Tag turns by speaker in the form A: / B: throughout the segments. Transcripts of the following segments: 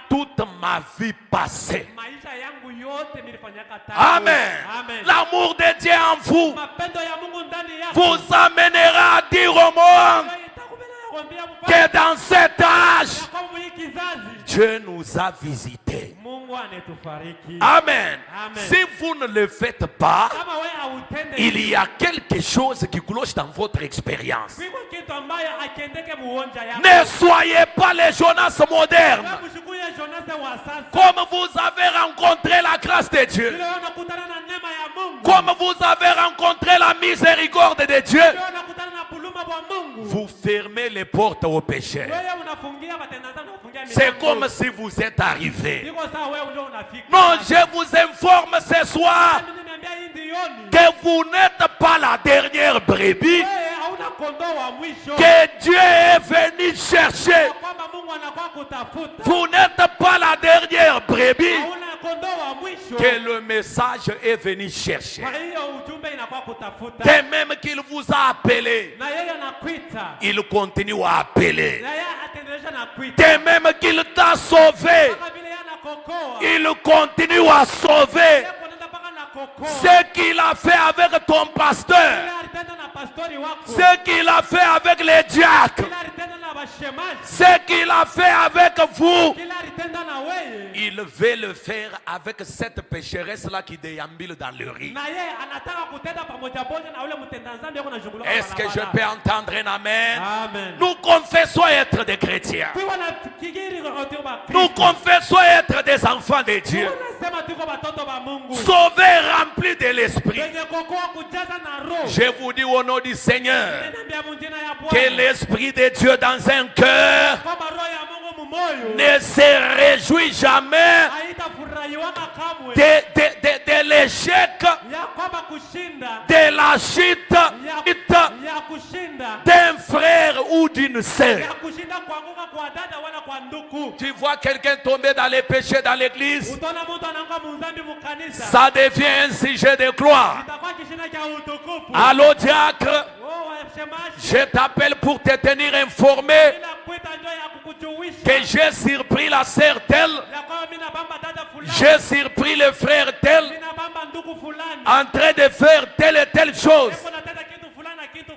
A: toute ma vie passée. Amen. L'amour de Dieu en vous vous amènera à dire au monde que dans cet âge, Dieu nous a visités. Amen. Si vous ne le faites pas, il y a quelque chose qui cloche dans votre expérience. Ne soyez pas les Jonas modernes. Comme vous avez rencontré la grâce de Dieu, comme vous avez rencontré la miséricorde de Dieu, vous fermez les portes aux pécheurs. C'est comme si vous êtes arrivé. Non, je vous informe ce soir que vous n'êtes pas la dernière brebis que Dieu est venu chercher. Vous n'êtes pas la dernière brebis que le message est venu chercher. De même qu'il vous a appelé, il continue à appeler. De même qu'il t'a sauvé, il continue à sauver. Ce qu'il a fait avec ton pasteur, ce qu'il a fait avec les diacres, ce qu'il a fait avec vous, il veut le faire avec cette pécheresse-là qui déambule dans le riz. Est-ce que je peux entendre un amen?
B: Amen.
A: Nous confessons être des chrétiens. Nous confessons être des enfants de Dieu. Sauvés, remplis de l'esprit. Je vous dis au nom du Seigneur que l'esprit de Dieu dans un cœur ne se réjouit jamais de l'échec, de la chute d'un frère ou d'une sœur. Tu vois quelqu'un tomber dans les péchés dans l'église, ça devient un sujet de gloire. Allô diacre, je t'appelle pour te tenir informé que j'ai surpris la sœur telle, j'ai surpris le frère tel en train de faire telle et telle chose.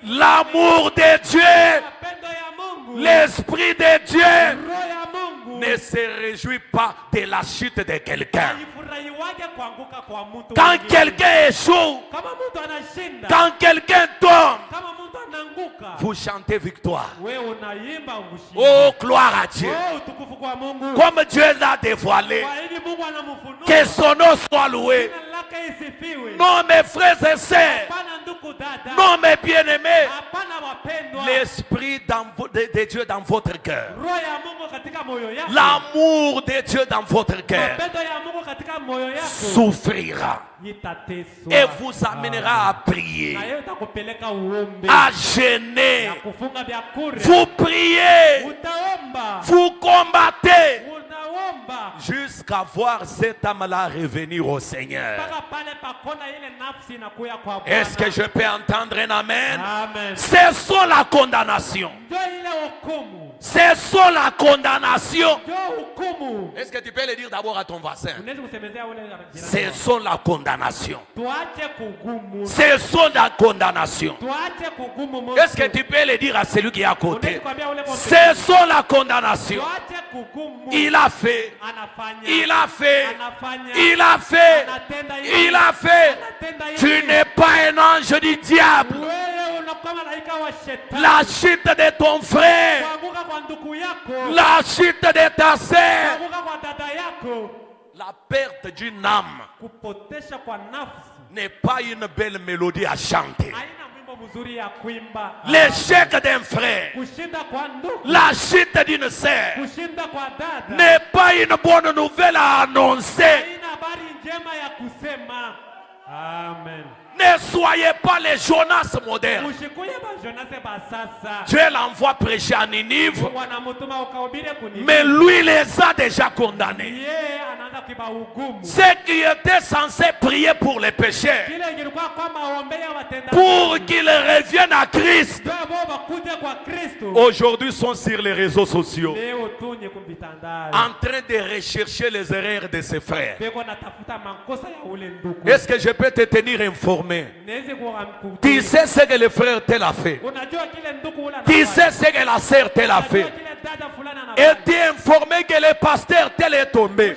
A: L'amour de Dieu, l'esprit de Dieu ne se réjouit pas de la chute de quelqu'un. Quand quelqu'un échoue, quand quelqu'un tombe, vous chantez victoire. Oh, gloire à Dieu. Comme Dieu l'a dévoilé, que son nom soit loué. Non, mes frères et sœurs, non, mes bien-aimés, l'esprit de Dieu dans votre cœur, l'amour de Dieu dans votre cœur souffrira et vous amènera à prier, à gêner. Vous priez, vous combattez jusqu'à voir cette âme-là revenir au Seigneur. Est-ce que je peux entendre un amen? C'est ça la condamnation. C'est ça la condamnation. Est-ce que tu peux le dire d'abord à ton voisin? C'est ça la condamnation. C'est ça la condamnation. Est-ce que tu peux le dire à celui qui est à côté? C'est ça la condamnation. Il a fait. Il a fait. Il a fait. Il a fait. Tu n'es pas un ange du diable. La chute de ton frère, la chute de ta sœur, la perte d'une âme n'est pas une belle mélodie à chanter. L'échec d'un frère, la chute d'une sœur n'est pas une bonne nouvelle à annoncer.
B: Amen.
A: Ne soyez pas les Jonas modernes. Dieu l'envoie prêcher à Ninive, mais lui les a déjà condamnés. Ceux qui étaient censés prier pour les pécheurs, pour qu'ils reviennent à Christ, aujourd'hui sont sur les réseaux sociaux, en train de rechercher les erreurs de ses frères. Est-ce que je peux te tenir informé? Tu sais ce que le frère tel a fait. Tu sais ce que la sœur tel a fait. Et tu es informé que le pasteur tel est tombé.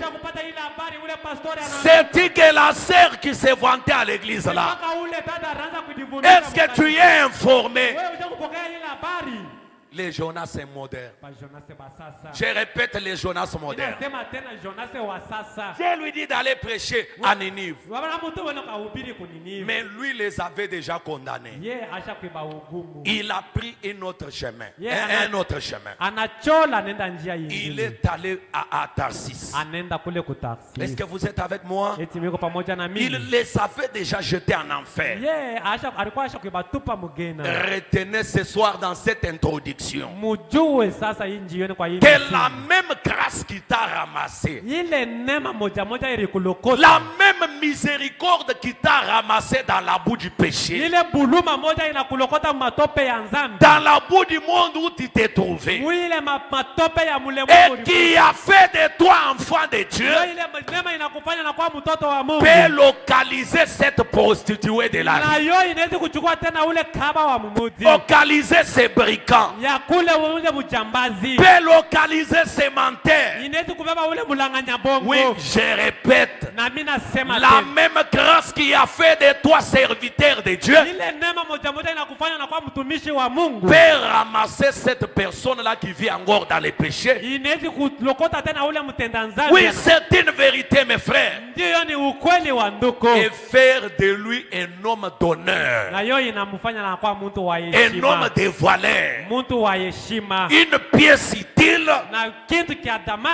A: C'est-il que la sœur qui s'est vantée à l'église là? Est-ce que tu es informé? Les Jonas modernes. Je répète, les Jonas modernes. Dieu lui dit d'aller prêcher à Ninive. Mais lui les avait déjà condamnés. Il a pris un autre chemin. Un autre chemin. Il est allé à Tarsis. Est-ce que vous êtes avec moi? Il les avait déjà jetés en enfer. Retenez ce soir dans cette introduction que la même grâce qui t'a ramassé, la même miséricorde qui t'a ramassé dans la boue du péché, dans la boue du monde où tu t'es trouvé, et qui a fait de toi enfant de Dieu, peut localiser cette prostituée de la vie, localiser ces brigands, peut localiser ces menteurs. Oui, je répète, la même grâce qui a fait de toi serviteur de Dieu peut ramasser cette personne-là qui vit encore dans les péchés. Oui, c'est une vérité, mes frères. Et faire de lui un homme d'honneur, un homme de valeur, une pièce utile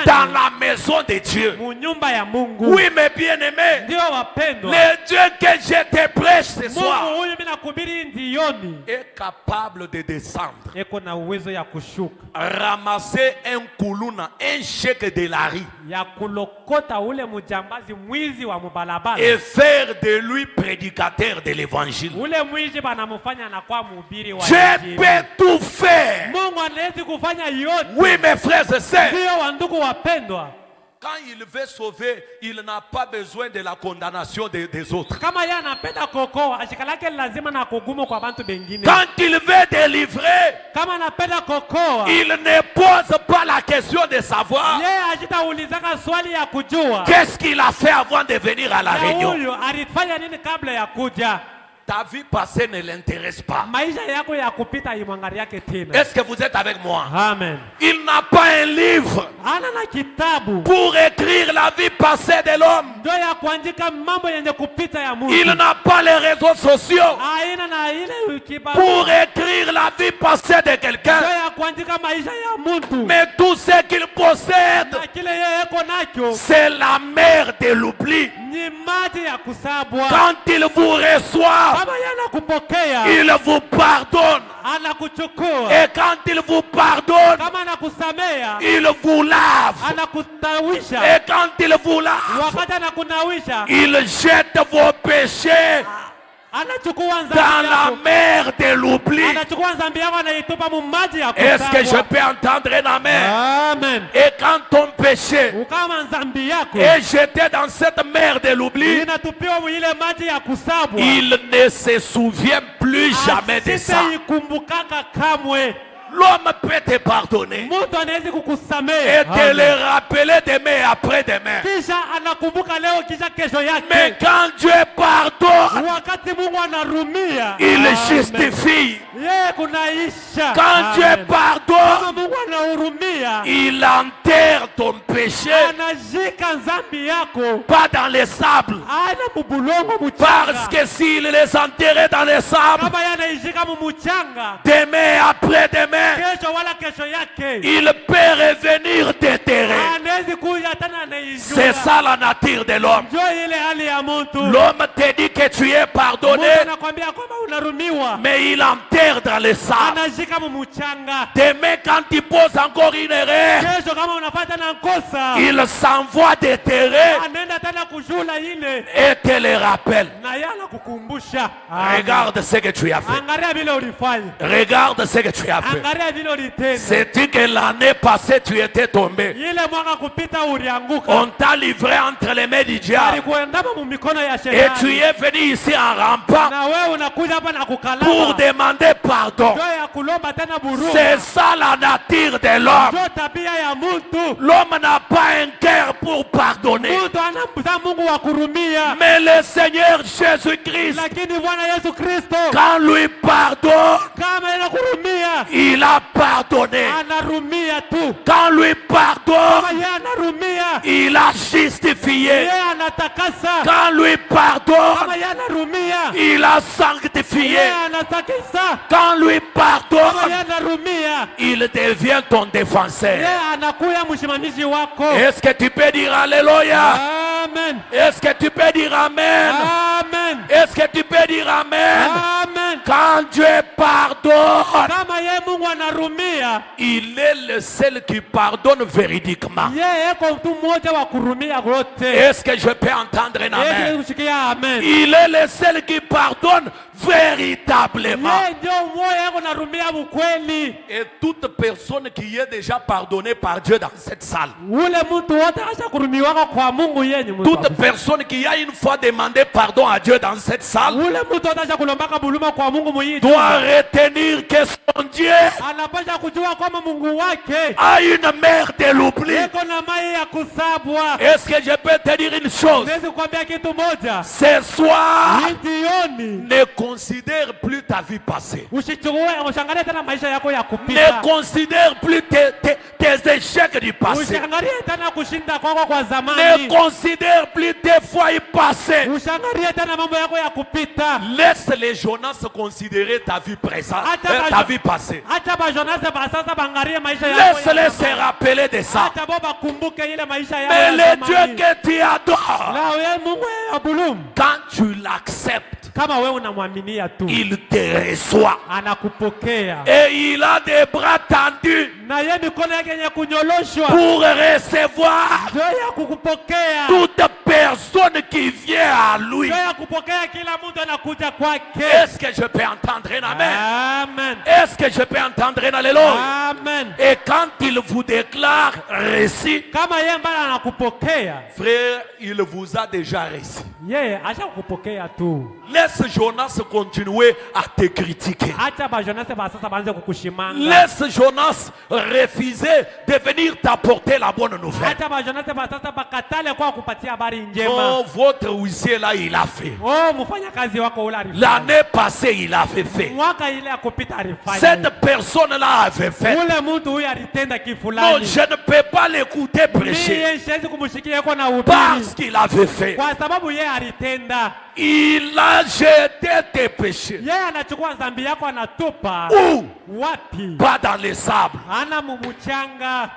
A: dans la maison de Dieu. Oui, mes bien-aimés, le Dieu que je te prêche ce soir est capable de descendre, ramasser un koulouna, un chèque de la rue, et faire de lui prédicateur de l'évangile. Je peux tout faire. Oui, mes frères et sœurs. Quand il veut sauver, il n'a pas besoin de la condamnation des autres. Quand il veut délivrer, il ne pose pas la question de savoir qu'est-ce qu'il a fait avant de venir à la réunion. Ta vie passée ne l'intéresse pas. Est-ce que vous êtes avec moi?
B: Amen.
A: Il n'a pas un livre pour écrire la vie passée de l'homme. Il n'a pas les réseaux sociaux pour écrire la vie passée de quelqu'un. Mais tout ce qu'il possède, c'est la mer de l'oubli. Quand il vous reçoit, il vous pardonne. Et quand il vous pardonne, il vous lave. Et quand il vous lave, il jette vos péchés dans la mer de l'oubli. Est-ce que je peux entendre un amen?
B: Amen.
A: Et quand ton péché est jeté dans cette mer de l'oubli, il ne se souvient plus jamais de ça. L'homme peut te pardonner et te le rappeler demain et après-demain. Mais quand Dieu pardonne, il justifie. Quand Dieu pardonne, il enterre ton péché, pas dans les sables. Parce que s'il les enterrait dans les sables, demain après-demain, il peut revenir déterrer. C'est ça la nature de l'homme. L'homme te dit que tu es pardonné, mais il enterre dans le sable. Demain, quand il pose encore une erreur, il s'envoie déterrer et te le rappelle. Regarde ce que tu as fait. Regarde ce que tu as fait. C'est-tu que l'année passée tu étais tombé? On t'a livré entre les mains du diable et tu es venu ici en rampant pour demander pardon. C'est ça la nature de l'homme. L'homme n'a pas un cœur pour pardonner, mais le Seigneur Jésus-Christ, quand lui pardonne, il a pardonné. Quand lui pardonne, il a justifié. Quand lui pardonne, il a sanctifié. Quand lui pardonne, il devient ton défenseur. Est-ce que tu peux dire Alléluia? Amen. Est-ce que tu peux dire Amen? Amen. Est-ce que tu peux dire Amen? Amen. Quand Dieu pardonne, il est le seul qui pardonne véridiquement. Est-ce que je peux entendre un Amen? Il est le seul qui pardonne véritablement. Et toute personne qui est déjà pardonnée par Dieu dans cette salle, toute personne qui a une fois demandé pardon à Dieu dans cette salle, doit retenir que son Dieu a une mer de l'oubli. Est-ce que je peux te dire une chose? Ce soir, ne considère plus ta vie passée. Ne considère plus tes échecs du passé. Ne considère plus tes foyers passés. Laisse les Jonas considérer ta vie présente, ta vie passée. Laisse-les se rappeler de ça. Mais le Dieu que tu adores, quand tu l'acceptes, il te reçoit et il a des bras tendus pour recevoir toute personne qui vient à lui. Est-ce que je peux entendre un Amen? Est-ce que je peux entendre un Alléluia? Et quand il vous déclare récit, frère, il vous a déjà réussi. Laisse Jonas continuer à te critiquer. Laisse Jonas refuser de venir t'apporter la bonne nouvelle. Oh, votre huissier là, il a fait. L'année passée, il avait fait. Cette personne-là avait fait. Non, je ne peux pas l'écouter prêcher parce qu'il avait fait. Il a jeté tes péchés. Où? Pas dans les sables,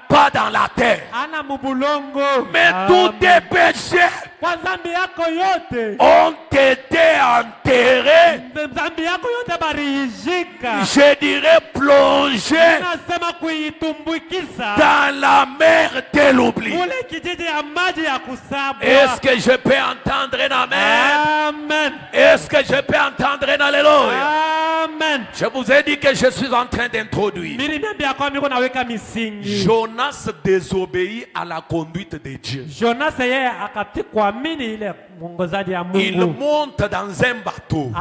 A: pas dans la terre, mais tous tes péchés ont été enterrés. Je dirais plongés dans la mer de l'oubli. Est-ce que je peux entendre un Amen? Est-ce que je peux entendre un Alléluia? Amen. Je vous ai dit que je suis en train d'introduire. Jonas désobéit à la conduite de Dieu. Il monte dans un bateau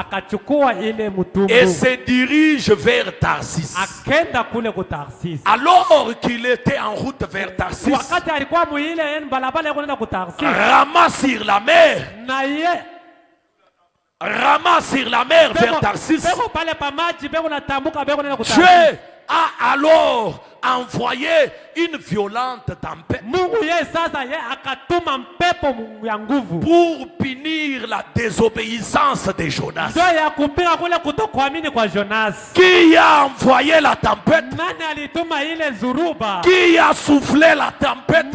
A: et se dirige vers Tarsis. Alors qu'il était en route vers Tarsis, ramasse sur la mer. Ramasse sur la mer vers Tarsis. Dieu a alors envoyé une violente tempête pour punir la désobéissance de Jonas. Qui a envoyé la tempête? Qui a soufflé la tempête?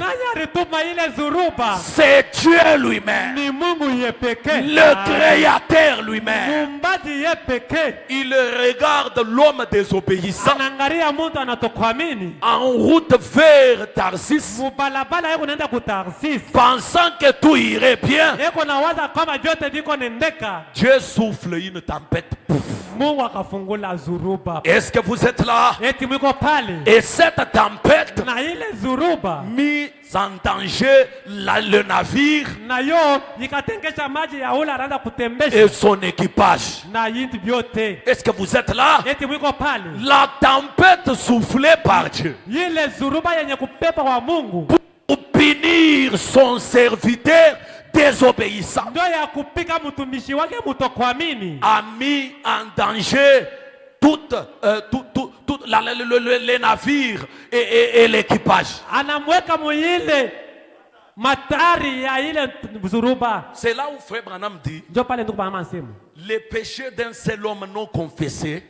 A: C'est Dieu lui-même, le Créateur lui-même. Il regarde l'homme désobéissant en route vers Tarsis, pensant que tout irait bien. Dieu souffle une tempête. Est-ce que vous êtes là? Et cette tempête mise en danger le navire et son équipage. Est-ce que vous êtes là? La tempête soufflée par Dieu pour punir son serviteur désobéissant a mis en danger tout les navires et l'équipage. C'est là où Frère Branham dit les péchés d'un seul homme non confessé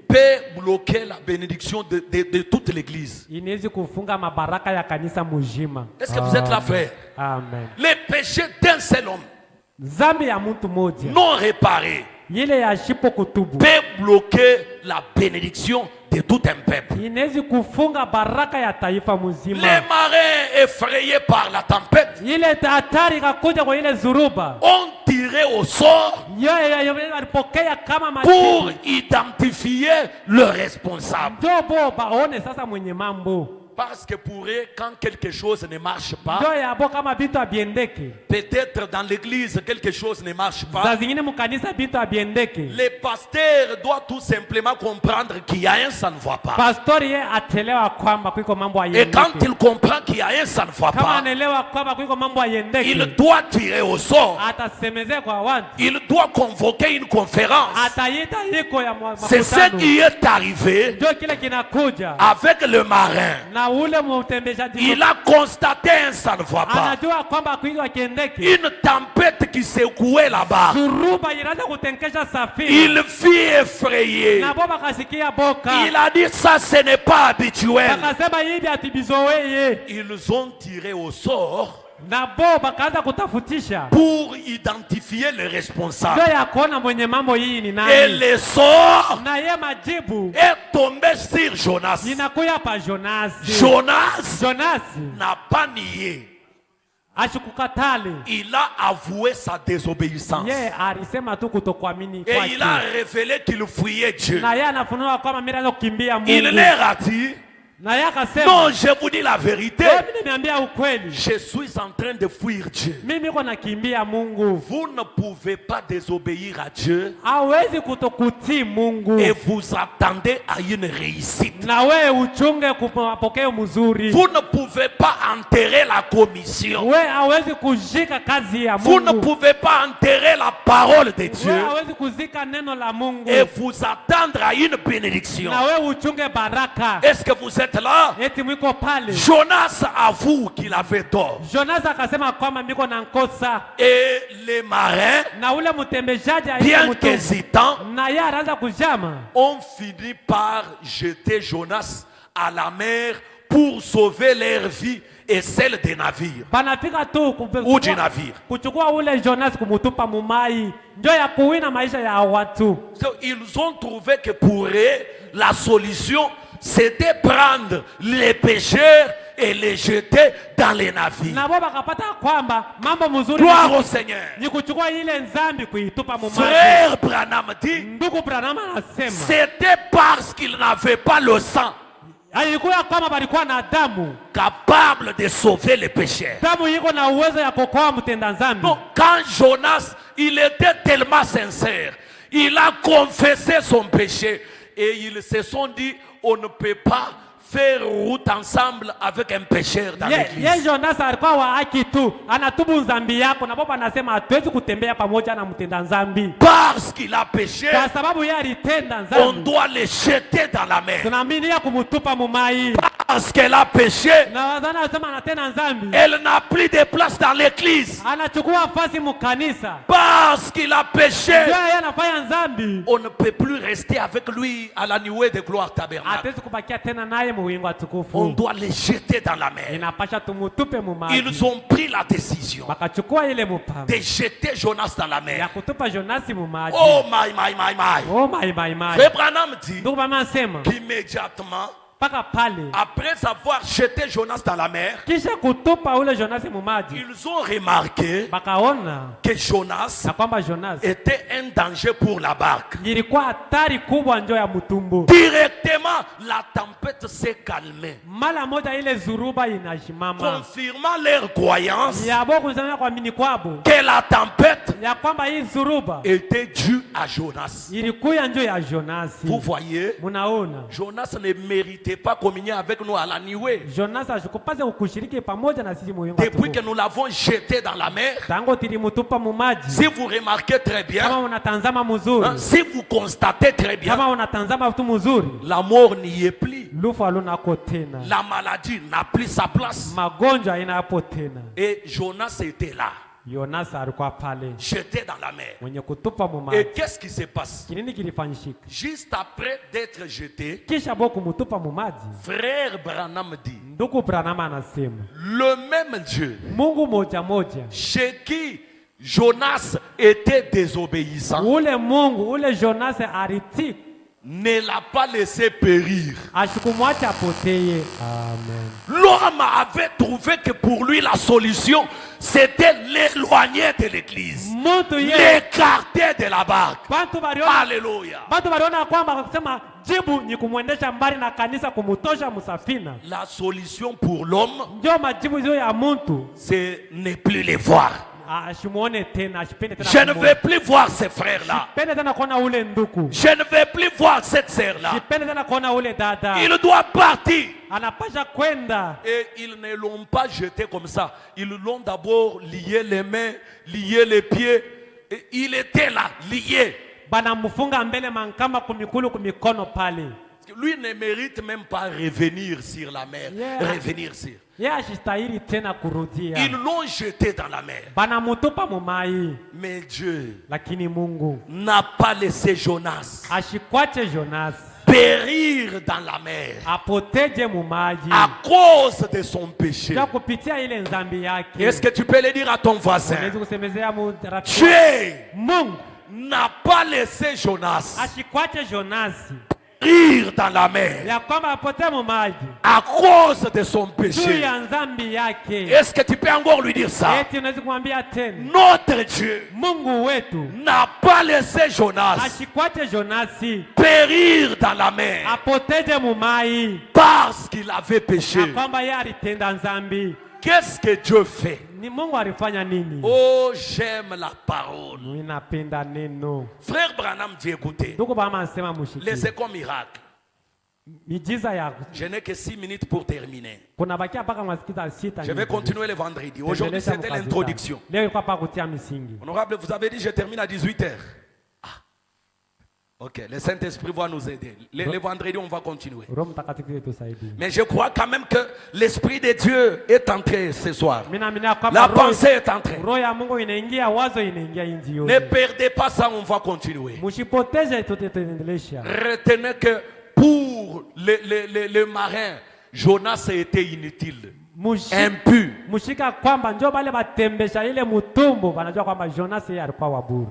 A: peut bloquer la bénédiction de toute l'église. Est-ce que vous êtes là, frère? Amen. Les péchés d'un seul homme non réparé peut bloquer la bénédiction de tout un peuple. Les marins effrayés par la tempête ont tiré au sort pour identifier le responsable. Parce que pour eux, quand quelque chose ne marche pas, peut-être dans l'église quelque chose ne marche pas, les pasteurs doivent tout simplement comprendre qu'il y a un ça ne va pas. Et quand il comprend qu'il y a un ça ne va pas, il doit tirer au sort. Il doit convoquer une conférence. C'est ce qui est arrivé avec le marin. Il a constaté un ça ne va pas. Une tempête qui secouait là-bas. Il fut effrayé. Il a dit ça ce n'est pas habituel. Ils ont tiré au sort pour identifier le responsable. Et le sort est tombé sur Jonas. Jonas n'a pas nié. Il a avoué sa désobéissance. Et il a révélé qu'il fuyait Dieu. Il leur a dit: non, je vous dis la vérité. Je suis en train de fuir Dieu. Vous ne pouvez pas désobéir à Dieu et vous attendez à une réussite. Vous ne pouvez pas enterrer la commission. Vous ne pouvez pas enterrer la parole de Dieu et vous attendre à une bénédiction. Est-ce que vous êtes là? Jonas avoue qu'il avait tort. Et les marins, bien qu'hésitants, ont fini par jeter Jonas à la mer pour sauver leur vie et celle des navires ou du navire. Ils ont trouvé que pour eux la solution c'était prendre les pécheurs et les jeter dans les navires. Gloire au Seigneur. Frère Branham dit c'était parce qu'il n'avait pas le sang capable de sauver les pécheurs. Donc, quand Jonas, il était tellement sincère, il a confessé son péché et ils se sont dit: on ne peut pas faire route ensemble avec un pécheur dans l'église.
B: Ye Jonas alikuwa wa haki tu, anatubu nzambi yako na baba anasema hatuwezi kutembea pamoja na mtenda nzambi.
A: Parce qu'il a péché,
B: kwa sababu yeye alitenda nzambi,
A: on doit le jeter dans la mer.
B: Tunaamini ya kumutupa mumai.
A: Parce qu'elle a péché,
B: na wazana anasema anatenda nzambi,
A: elle n'a plus de place dans l'église.
B: Anachukua nafasi mukanisa.
A: Parce qu'il a péché,
B: yeye anafanya nzambi,
A: on ne peut plus rester avec lui à la nuée de gloire tabernacle.
B: Hatuwezi kubakia tena naye muwingu wa tukufu.
A: On doit les jeter dans la mer.
B: Inapasha tumutupe mumaji.
A: Ils ont pris la décision
B: bakachukua ile mupanga
A: de jeter Jonas dans la mer.
B: ya kutupa Jonasi mumaji.
A: Oh my.
B: Oh my.
A: Frère Branham dit
B: qu'immédiatement
A: après avoir jeté Jonas dans la mer,
B: ils
A: ont remarqué que Jonas était un danger pour la barque. Directement, la tempête s'est calmée, confirmant leur croyance que la tempête était due à Jonas. Vous voyez, Jonas ne méritait pas communier avec nous à la nuée. Depuis que nous l'avons jeté dans la mer, si vous remarquez très bien, si vous constatez très bien, la mort n'y est plus. La maladie n'a plus sa place. Et Jonas était là, jeté dans la mer. Et qu'est-ce qui se passe? Juste après d'être jeté, frère Branham dit, le même Dieu chez qui Jonas était désobéissant ne l'a pas laissé périr. L'homme avait trouvé que pour lui la solution c'était l'éloigner de l'église, l'écarter de la barque. Alléluia. La solution pour l'homme, c'est ne plus les voir. Je ne veux plus voir ces frères-là. Je ne veux plus voir cette sœur-là. Il doit partir. Et ils ne l'ont pas jeté comme ça. Ils l'ont d'abord lié les mains, lié les pieds. Et il était là, lié. Lui ne mérite même pas revenir sur la mer. Revenir sur. Ils l'ont jeté dans la mer. Mais Dieu n'a pas laissé Jonas périr dans la mer à cause de son péché. Est-ce que tu peux le dire à ton voisin? Dieu n'a pas laissé Jonas périr dans la mer à cause de son péché. Est-ce que tu peux encore lui dire ça? Notre Dieu n'a pas laissé Jonas périr dans la mer parce qu'il avait péché. Qu'est-ce que Dieu fait? Oh, j'aime la parole. Frère Branham dit, écoutez, les échos miracles. Je n'ai que 6 minutes pour terminer. Je vais continuer le vendredi. Aujourd'hui, c'était l'introduction. Honorable, vous avez dit je termine à 18h. Ok, le Saint-Esprit va nous aider. Le vendredi, on va continuer. Mais je crois quand même que l'Esprit de Dieu est entré ce soir. La pensée est entrée. Ne perdez pas ça, on va continuer. Retenez que pour les marins, Jonas a été inutile. Impur.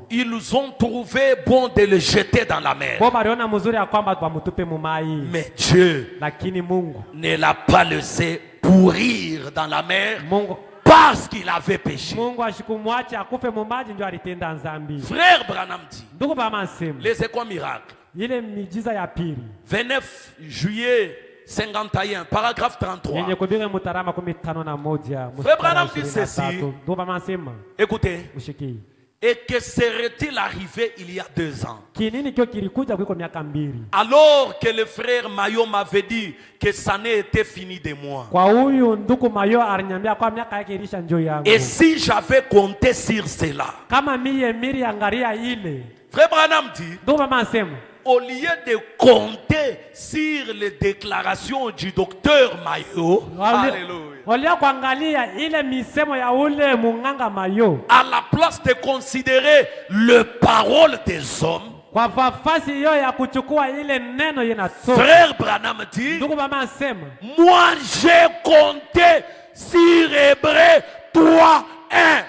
A: Ils ont trouvé bon de le jeter dans la mer. Mais Dieu ne l'a pas laissé pourrir dans la mer parce qu'il avait péché. Frère Branham dit, les échos miracles, 29 juillet 51, paragraphe 33. Frère Branham dit ceci. Écoutez, Et que serait-il arrivé il y a 2 ans?
B: Kinini kio kilikuja kuliko miaka 2.
A: Alors que le frère Mayo m'avait dit que ça n'était fini de moi.
B: Kwa huyu nduku Mayo aliniambia kwa miaka yake ilisha njoo yangu.
A: Et si j'avais compté sur cela,
B: Kama miri angalia ile.
A: Frère Branham dit,
B: Ndio mama asema,
A: au lieu de compter sur les déclarations du docteur Mayo, alléluia,
B: Olia kuangalia ile misemo ya ule munganga Mayo,
A: à la place de considérer le parole des hommes,
B: kwa fafasi hiyo ya kuchukua ile neno yenatoka.
A: Frère Branham dit,
B: Ndugu mama asema,
A: moi j'ai compté sur Hébreux 3:1.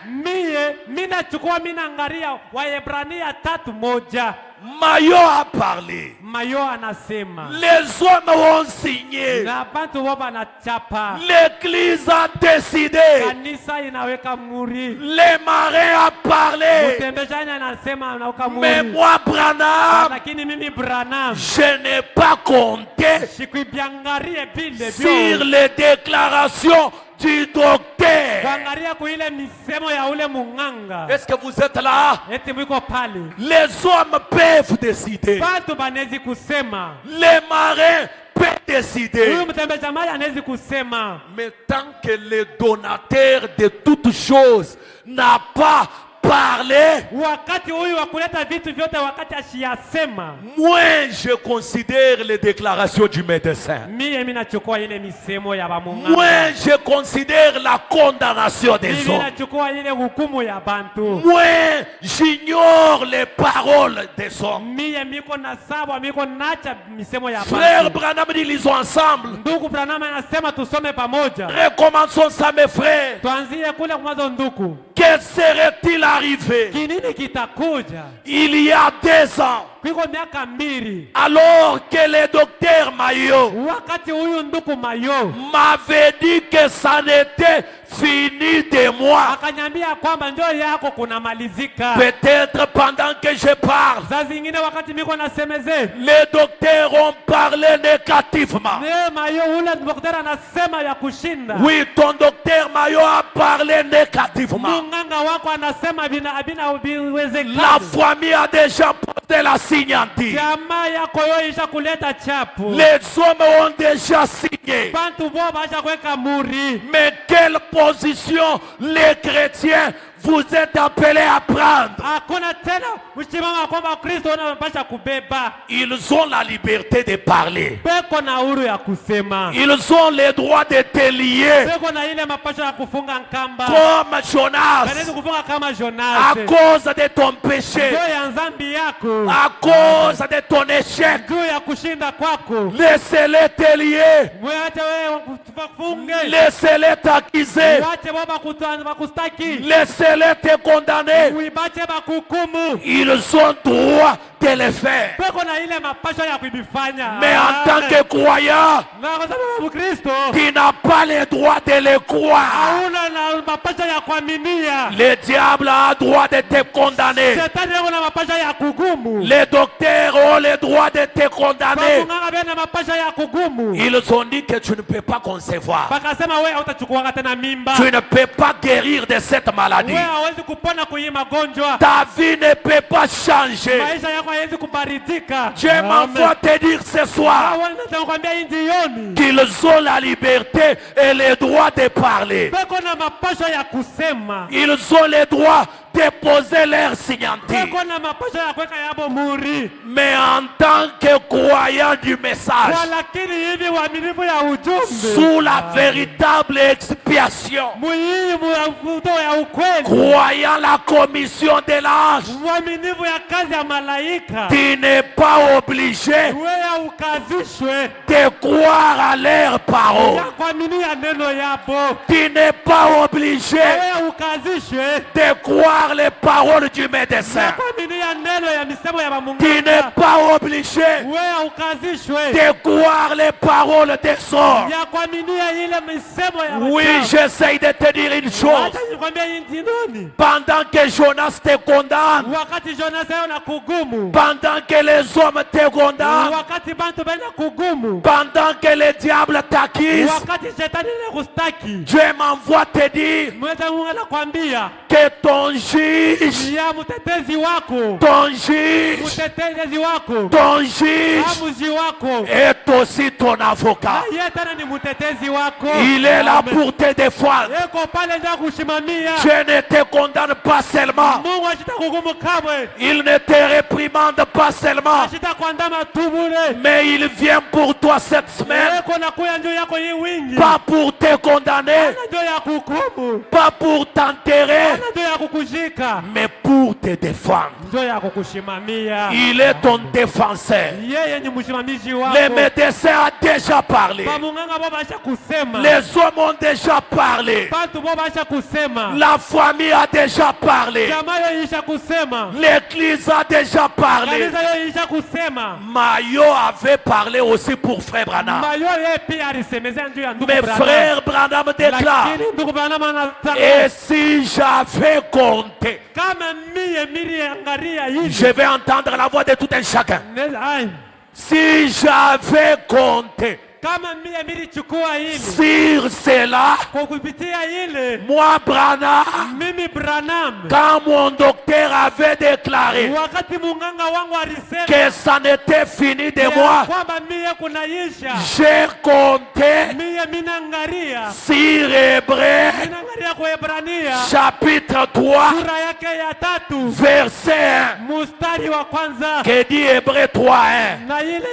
B: Mina chukua angalia Waebrania 3:1.
A: Mayo a parlé.
B: Mayo anasema,
A: Les hommes ont signé.
B: na bantu woba na chapa.
A: L'église a décidé.
B: Kanisa inaweka muri.
A: Les marins a parlé.
B: Mtembezani anasema anaweka muri.
A: Mais moi, Branham,
B: Lakini mimi Branham,
A: je n'ai pas compté
B: sikubiangarie vile
A: sur les déclarations du docteur.
B: kuangalia kuile misemo ya ule munganga.
A: Est-ce que vous êtes là?
B: Eti mwiko pale.
A: Les hommes peuvent décider.
B: Bantu banezi kusema.
A: Les marins peuvent décider.
B: Huyu mtembezamaji anezi kusema.
A: Mais tant que le donateur de toutes choses n'a pas parler,
B: wakati huyu wa kuleta vitu vyote wakati ashiyasema,
A: moins je considère les déclarations du médecin,
B: mimi nachukua ile misemo ya bamunganga,
A: moins je considère la condamnation des
B: mimi
A: hommes,
B: nachukua ile hukumu ya bantu,
A: moins j'ignore les paroles des hommes.
B: mimi miko na saba miko nacha misemo ya bantu.
A: Frère Branham dit, lisons ensemble.
B: Ndugu Branham anasema tusome pamoja.
A: Recommençons ça, mes frères.
B: Tuanzie kule mwanzo ndugu.
A: Que serait-il arrivé
B: Kinini kitakuja?
A: il y a 2 ans,
B: Kwiko miaka 2,
A: alors que le docteur Mayo
B: wakati huyu ndugu Mayo
A: m'avait dit que ça n'était fini de moi.
B: akanyambia kwamba njoo yako kunamalizika.
A: Peut-être pendant que je parle,
B: Saa zingine wakati miko nasemeze,
A: les docteurs ont parlé négativement.
B: Mayo ule daktari anasema ya kushinda.
A: Oui, ton docteur Mayo a parlé négativement.
B: Munganga wako anasema abina ubiwezekana.
A: La famille a déjà porté la signature.
B: Jamaa yako yo isha kuleta chapu.
A: Les hommes ont déjà signé.
B: Bantu bo basha kuweka muri.
A: Mais quelle position les chrétiens vous êtes appelés à prendre?
B: Hakuna tena mshimama kwamba Kristo wanapasha kubeba.
A: Ils ont la liberté de parler.
B: Beko na uhuru ya kusema.
A: Ils ont le droit de te lier.
B: Beko na ile mapasha ya kufunga nkamba.
A: Comme Jonas.
B: Kanezi kufunga kama Jonas.
A: À cause de ton péché.
B: Ndio ya nzambi yako.
A: À cause de ton échec.
B: Ndio ya kushinda kwako.
A: Laissez-les te lier.
B: Mwache wewe kufunge.
A: Laissez-les t'accuser.
B: Mwache baba kustaki.
A: Laissez-les te condamner.
B: Uibache bakukumu.
A: Ils ont droit de le faire.
B: Beko na ile mapasha ya kuibifanya.
A: Mais en tant que croyant,
B: na kwa sababu Kristo
A: tu n'as pas le droit de le croire.
B: hauna na mapasha ya kuaminia.
A: Le diable a le droit de te condamner.
B: Shetani yako na mapasha ya kugumu.
A: Les docteurs ont le droit de te condamner.
B: Bakunganga bena mapasha ya kugumu.
A: Ils ont dit que tu ne peux pas concevoir.
B: Bakasema wewe hautachukua tena mimba.
A: Tu ne peux pas guérir de cette maladie.
B: Wewe hawezi kupona kwa hii magonjwa.
A: Ta vie ne peut pas changer.
B: Maisha yako haiwezi kubaridika.
A: Dieu m'envoie te dire ce soir
B: Nakwambia hii jioni.
A: qu'ils ont la liberté et le droit de parler.
B: Beko na mapasha ya kusema.
A: Ils ont le droit de poser leur signature.
B: Beko na mapasha ya kuweka yabo muri.
A: Mais en tant que croyant du message,
B: Lakini hivi waaminifu ya ujumbe.
A: sous la véritable expiation,
B: Muhimu ya mfuto ya ukweli.
A: croyant la commission de l'ange,
B: Waaminifu ya kazi ya malaika.
A: tu n'es pas obligé
B: Wewe ukazishwe.
A: de croire à leurs paroles.
B: Ya kuaminia neno yabo.
A: Tu n'es pas obligé
B: Wewe ukazishwe.
A: de croire les paroles du médecin.
B: Ya kuaminia neno ya misemo ya
A: Tu n'es
B: bamunganga.
A: pas obligé
B: Wewe ukazishwe.
A: de croire les paroles des hommes.
B: Ya kuaminia ile misemo ya
A: Oui,
B: watu.
A: j'essaye de te dire une chose.
B: Acha nikwambie hii nini?
A: Pendant que Jonas te condamne,
B: Wakati Jonas yao na kugumu.
A: pendant que les hommes te condamnent,
B: Wakati bantu bena kugumu.
A: pendant que le diable t'accuse,
B: Wakati shetani na kustaki.
A: Dieu m'envoie te dire
B: Mweza Mungu anakuambia
A: que ton juge,
B: ya mtetezi wako,
A: ton juge,
B: mtetezi wako,
A: ton juge
B: amuzi wako
A: est aussi ton avocat.
B: yeye tena ni mtetezi wako.
A: Il est là pour te défendre.
B: Eko pale ndio kushimamia.
A: Dieu ne te condamne pas seulement.
B: Mungu ashitakuhukumu kamwe.
A: Il ne te réprimande pas seulement.
B: Ashitakuandama tu bure.
A: Mais il vient pour toi cette semaine.
B: Eko nakuya njoo yako hii wingi.
A: Pas pour te condamner.
B: Njoo ya kuhukumu.
A: Pas pour t'enterrer.
B: Njoo ya kukushika.
A: Mais pour te défendre.
B: Njoo ya kukushimamia.
A: Il est ton défenseur.
B: Yeye ni mshimamizi wako.
A: Les médecins ont déjà parlé.
B: Bamunganga baba acha kusema.
A: Les hommes ont déjà parlé.
B: Bantu baba acha kusema.
A: La famille a déjà parlé.
B: Jamaa yeye isha kusema.
A: L'église a déjà parlé.
B: Kanisa yeye isha kusema.
A: Mayo avait parlé aussi pour frère Branham.
B: Mayo yeye pia alisemezea njoo ya ndugu
A: Mais
B: Branham.
A: frère Branham déclare,
B: Lakini ndugu Branham anasema
A: et si j'avais compté,
B: kama mie niliangalia hivi.
A: je vais entendre la voix de tout un chacun.
B: Ai.
A: Si j'avais compté
B: Kama mie nilichukua hili.
A: sur cela,
B: Kwa kupitia ile.
A: moi Branham,
B: Mimi Branham.
A: quand mon docteur avait déclaré
B: Wakati munganga wangu alisema.
A: que ça n'était fini de moi,
B: Kwamba mie kunaisha.
A: j'ai compté
B: Mie minangaria.
A: sur Hébreux
B: Minangaria kwa Ebrania.
A: chapitre 3
B: Sura yake ya 3.
A: verset 1
B: Mustari wa kwanza.
A: que dit Hébreux 3:1.
B: Na ile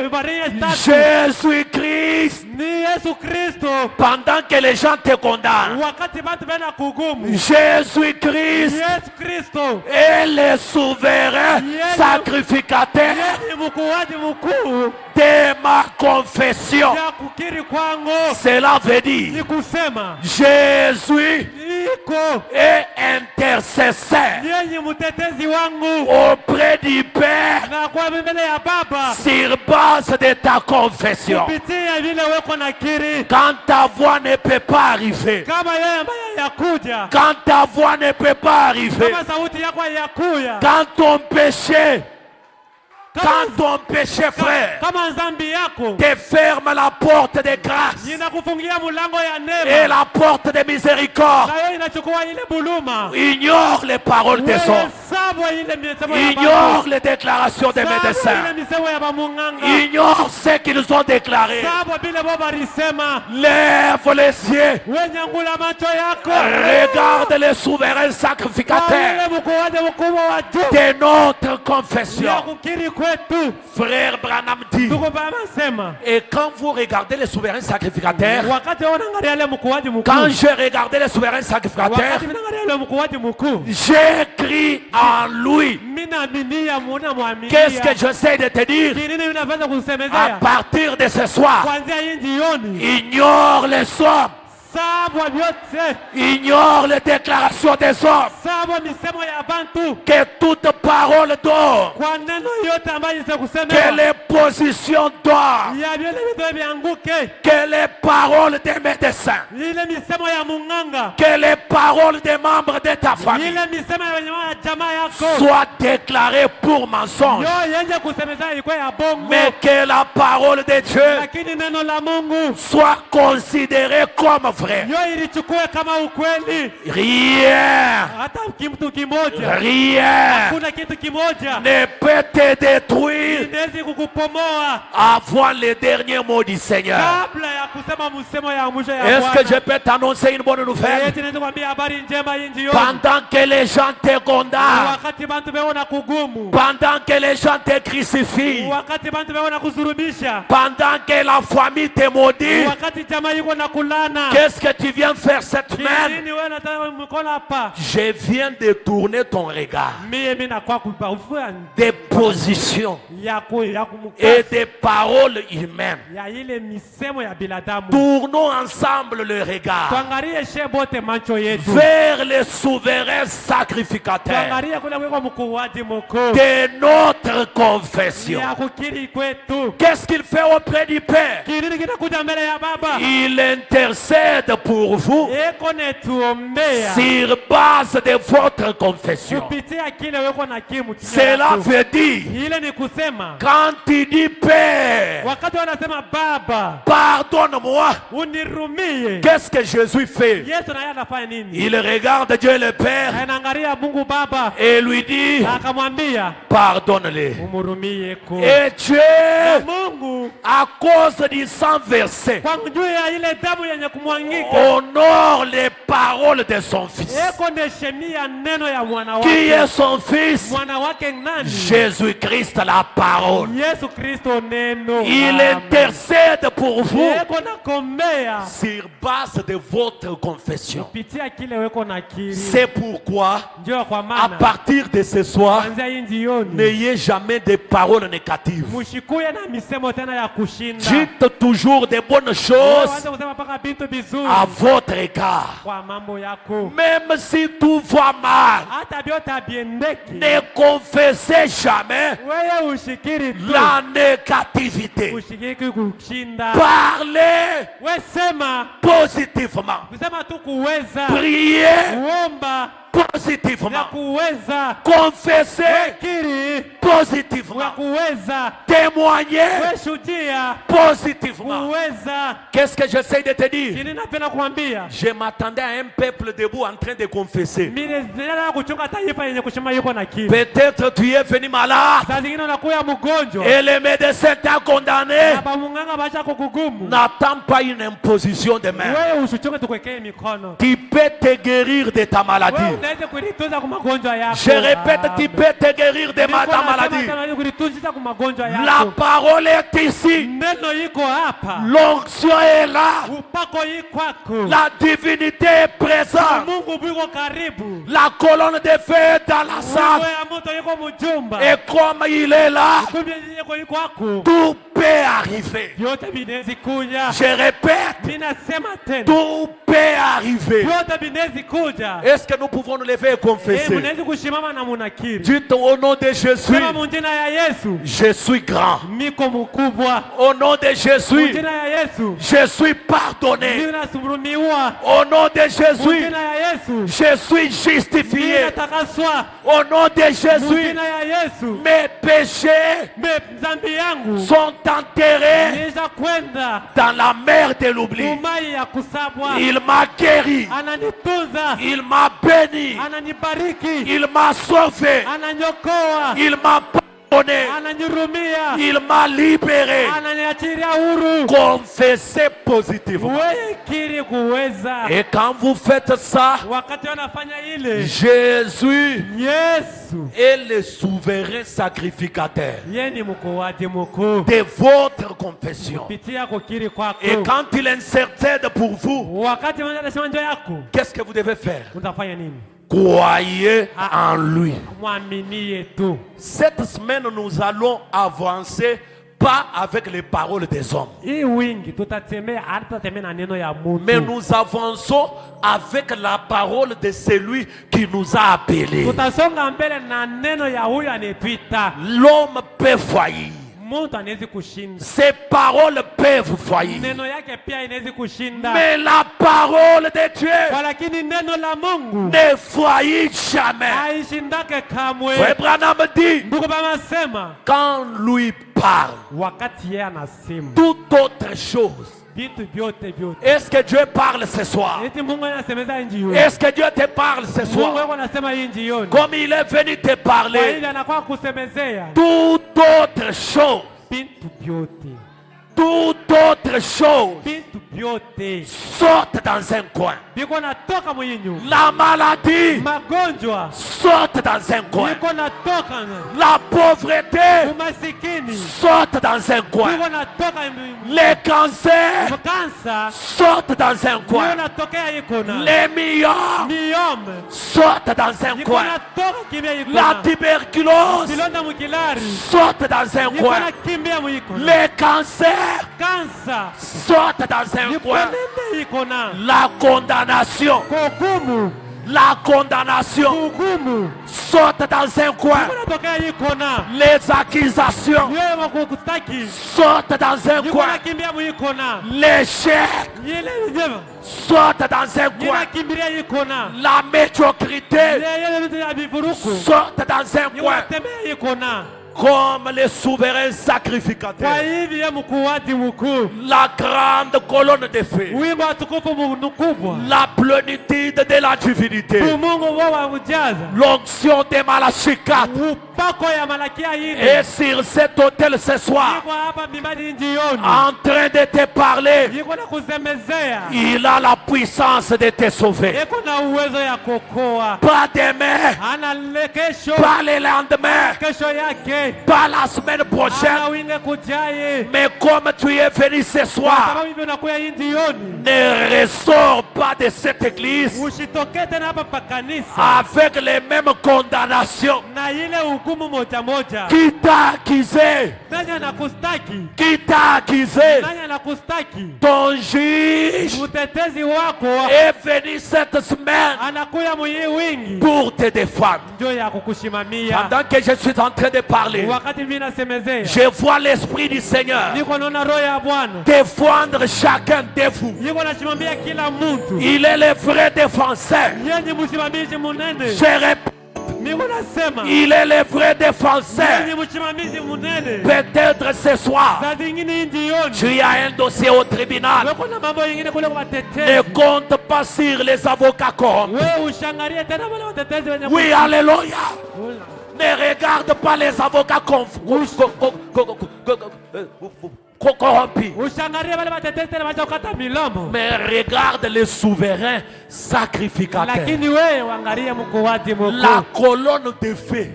B: Ebrania 3.
A: Jésus-Christ,
B: Ni Yesu Kristo.
A: pendant que les gens te condamnent,
B: Wakati bantu bena kugumu.
A: Jésus-Christ
B: Yesu Kristo.
A: est le souverain sacrificateur
B: Yeye mkuaji mkuu.
A: de ma confession.
B: Ya kukiri kwangu.
A: Cela veut dire
B: Ni kusema.
A: Jésus
B: Iko.
A: est intercesseur
B: Yeye mtetezi wangu.
A: auprès du Père
B: Na kwa mbele ya Baba.
A: sur base de ta confession.
B: Kupitia vile weko na kiri.
A: Quand ta voix ne peut pas arriver,
B: Kama yeye ambaye yakuja.
A: quand ta voix ne peut pas arriver,
B: Kama sauti yako yakuya.
A: quand ton péché, frère,
B: Kama dhambi yako.
A: te ferme la porte de grâce
B: Ninakufungia mlango ya
A: et
B: neema.
A: la porte de miséricorde,
B: Na yeye inachukua ile buluma.
A: ignore les paroles des hommes,
B: Sabwa ile misemo ya
A: ignore les déclarations des
B: Sabwa
A: médecins,
B: ile misemo ya bamunganga.
A: ignore ce qu'ils ont déclaré.
B: Sabwa bile baba alisema.
A: Lève les yeux,
B: Wenyangula macho yako.
A: regarde le souverain sacrificateur
B: Ile mkuaje mkubwa wa juu.
A: de notre
B: Ya
A: confession.
B: kukiri kwetu.
A: Frère Branham dit,
B: Ndugu Branham sema.
A: et quand vous regardez le souverain sacrificateur,
B: Wakati unaangalia ile mkuaji mkuu.
A: quand j'ai regardé le souverain sacrificateur,
B: Wakati unaangalia ile mkuaji mkuu.
A: j'ai cru en lui.
B: Mina aminia muona muaminia.
A: Qu'est-ce que j'essaie de te dire?
B: Kinini unaweza
A: À
B: kusemezea?
A: partir de ce soir,
B: Kuanzia hii jioni.
A: ignore les hommes,
B: Sabwa vyote.
A: ignore les déclarations des hommes,
B: Sabwa misemo ya bantu.
A: que toute parole d'or,
B: Kwa neno yote ambayo isa
A: que
B: kusemewa.
A: les positions d'or,
B: Ya vile vitu vianguke.
A: que les paroles des médecins,
B: Ile misemo ya munganga.
A: que les paroles des membres de ta famille
B: Ile misemo ya wenye wa jamaa yako.
A: soient déclarées pour mensonge,
B: Yo yenye kusemeza ilikuwa ya bongo.
A: mais que la parole de Dieu
B: Lakini neno la Mungu.
A: soit considérée comme vraie.
B: Yo ilichukue kama ukweli.
A: Rien,
B: Hata kimtu kimoja.
A: rien
B: Kuna kitu kimoja.
A: ne peut te détruire
B: Inawezi kukupomoa.
A: avant les derniers mots du Seigneur.
B: Kabla ya kusema msemo ya mwisho ya
A: Est-ce que je
B: Bwana.
A: peux t'annoncer une bonne nouvelle?
B: Eti naweza kuambia habari njema hii jioni.
A: Pendant que les gens te condamnent,
B: Wakati bantu beona kugumu.
A: pendant que les gens te crucifient,
B: Wakati bantu beona kusurubisha.
A: pendant que la famille te maudit,
B: Wakati jamaa yuko na kulana.
A: qu'est-ce que tu viens faire cette semaine?
B: Nini wewe unataka mkono hapa?
A: Je viens de tourner ton regard
B: Mimi nakuwa kupafua
A: des positions
B: ya kumukasa.
A: et des paroles humaines.
B: Ya ile misemo ya binadamu.
A: Tournons ensemble le regard
B: Tuangalie shebote macho yetu.
A: vers le souverain sacrificateur
B: Tuangalie kule kwa mkuaji mkuu.
A: de notre confession.
B: Ya kukiri kwetu.
A: Qu'est-ce qu'il fait auprès du Père?
B: Kinini kinakuja mbele ya Baba?
A: Il intercède pour pour vous sur base de votre confession. Cela veut dire, quand tu dis Père, pardonne-moi, qu'est-ce que Jésus fait? Il regarde Dieu le Père et lui dit, pardonne-les. Et Dieu, à cause du sang versé, honore les paroles de son Fils. Qui est son Fils? Jésus-Christ, la parole. Il intercède pour vous sur base de votre confession. C'est pourquoi, à partir de ce soir, n'ayez jamais de paroles négatives. Dites toujours des bonnes choses à votre égard. Même si tout va mal, ne confessez jamais la négativité. Parlez positivement. Priez positivement. Confessez positivement. Témoignez positivement. Qu'est-ce que j'essaie de te dire? Je m'attendais à un peuple debout en train de confesser. Peut-être tu es venu malade et le médecin t'a condamné. N'attends pas une imposition de main. Tu peux te guérir de ta maladie. Je répète, tu peux te guérir de ta maladie. La parole est ici. L'onction est là. La divinité est présente. La colonne de feu est dans la salle. Et comme il est là, tout peut arriver. Je répète, tout peut arriver. Est-ce que nous pouvons nous lever et confesser? Dites au nom de Jésus, je suis grand. Au nom de Jésus, je suis pardonné. Au nom de Jésus, je suis justifié. Au nom de Jésus, mes péchés sont enterrés dans la mer de l'oubli. Il m'a guéri. Il m'a béni. Il m'a sauvé. Il m'a pardonné. Il m'a libéré. Confessez positivement. Et quand vous faites ça, Jésus est le souverain sacrificateur de votre confession. Et quand il intercède pour vous, qu'est-ce que vous devez faire? Croyez en lui. Cette semaine, nous allons avancer pas avec les paroles des hommes, mais nous avançons avec la parole de celui qui nous a appelés. L'homme peut faillir. Ces paroles peuvent faillir, mais la parole de Dieu ne faillit jamais. Frère Branham dit, quand lui parle, toute autre chose. Est-ce que Dieu parle ce soir? Est-ce que Dieu te parle ce soir? Comme il est venu te parler, toute autre chose, toute autre chose sorte dans un coin. La maladie sorte dans un coin. La pauvreté sorte dans un coin. Les cancers sortent dans un coin. Les myomes sortent dans un coin. La tuberculose sorte dans un coin. Les cancers sortent dans un coin. La condamnation La condamnation saute dans un coin. Les accusations sautent dans un coin. L'échec saute dans un coin. La médiocrité saute dans un coin. Comme les souverains sacrificateurs, la grande colonne de feu, la plénitude de la divinité, l'onction des Malachie 4 est sur cet autel ce soir, en train de te parler. Il a la puissance de te sauver. Pas demain, pas le lendemain, pas la semaine prochaine, mais comme tu es venu ce soir, ne ressors pas de cette église avec les mêmes condamnations. Qui t'a accusé? Qui t'a accusé? Ton juge est venu cette semaine pour te défendre. Pendant que je suis en train de parler, je vois l'Esprit du Seigneur défendre chacun de vous. Il est le vrai défenseur. Je répète, il est le vrai défenseur. Peut-être ce soir, tu as un dossier au tribunal. Ne compte pas sur les avocats corrompus. Oui, alléluia. Ne regarde pas les avocats corrompus. Mais regarde les souverains sacrificateurs. La colonne de feu